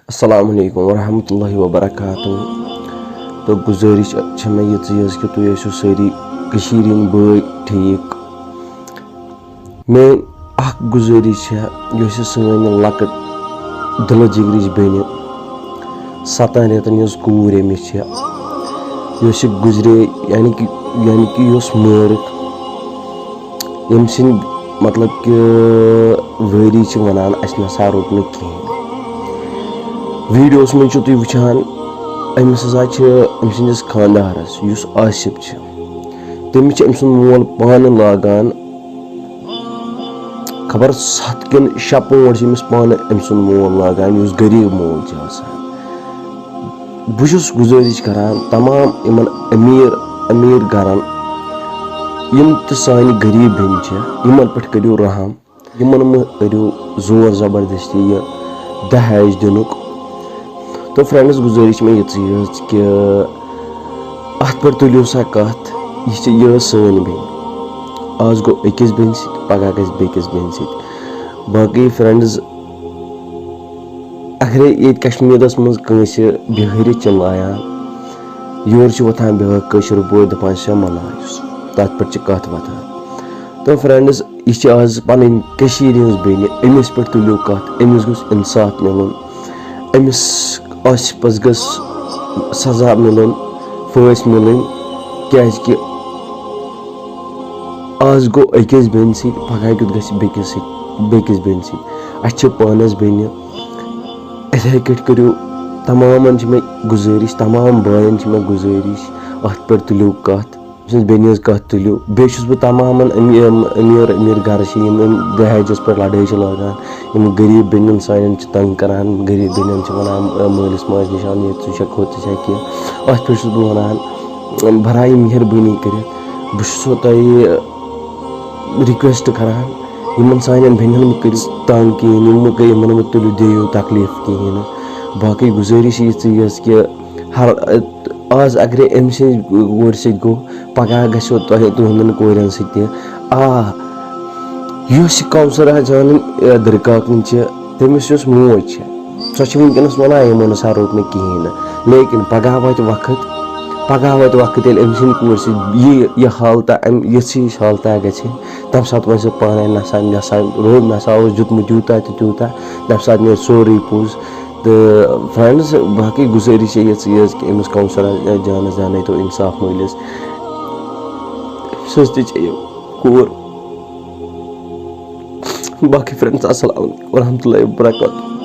अस्सलाम वालेकुम वरहमतुल्लाहि वबरकातुहू। तो गुजारिश मे ये कि तुम आसो सारी बई ठीक। मे गुजारिश है सन लकट दिल जिगरिच बेन 7 रेतन कूर अमिस गुजरे यानी कि मारिक यम सिंद मतलब कि वरी वनान अस नसा रुक न कहें। वीडियोस में तुम वुचान अमिस अम सिंदिस खानदारस आसिफ तमिस अम सुंद मोल पान लागान खबर 7 किन 6 पोंट पान अम सुंद मोल लागान गरीब मोल बुझुस गुजारिश करान तमाम इन अमीर घरन यम तो सानि गरीब बेन पे करो रहम यमन मे करो जोर जबरदस्ती ये दहेज दिनुक। तो फ्रेंड्स गुजारिश मे ये कि अत पर तुलियो सा कत यह सन बेन आज गो अकिस बेन पगह गस बेकिस बेन सत। बाकी फ्रेंड्स अगर ये कश्मीरस मज बिहार लायान योर वथान बेहर बोय दपान शे मलायुस तथ पे कत वथान। तो फ्रेंड्स यह आज पन बेन अमिस पे तुलियो कत अमिस गोस इंसाफ मिलन अमिस आसिफस गस सजा मिलन फांस मिलन क्या आज गो अकिस बेन पगह क्युत बेकिस बेन सत पानस बेन इथे कट करो तमाम मे गुजारिश तमाम बायन मे गुजारिश अत पे तुलियो कत बेन कत तुलियो बेस बह तमाम अमीर घर दहेजस पे लड़ाई लागान गरीब बेन सान तंग करान गरीब बेन वन मालिस माज निशान ये कह अत पे बह वन बराई मेहरबानी कर रिक्वेस्ट करान इन सान बेन कर तंग कहें तुलियो दियो तकलीफ कहें। बाकी गुजारिश ये कि हर आज अगर अम कोर सत गो पगह गो तुहन कोरन सत कौसर जान दरकाकन तमिस मोज सो वनकस वन यमो नसा रोक न कहें लेकिन पगह वत वक्त ये अम सद कोर सह हालत ये हालत ग तम सात वन सह पान नसा रोग नसा दुतमुत यूता तो तूता तम सात नो सोरे पोज। तो फ्रेंड्स बाकी गुजारिश ये कि अमिस कौंसलर जान जान तो इंसाफ मिलस सस्ती कोर। बाकी फ्रेंड्स अस्सलाम वालेकुम वरहमतुल्लाहि वबरकातुहू।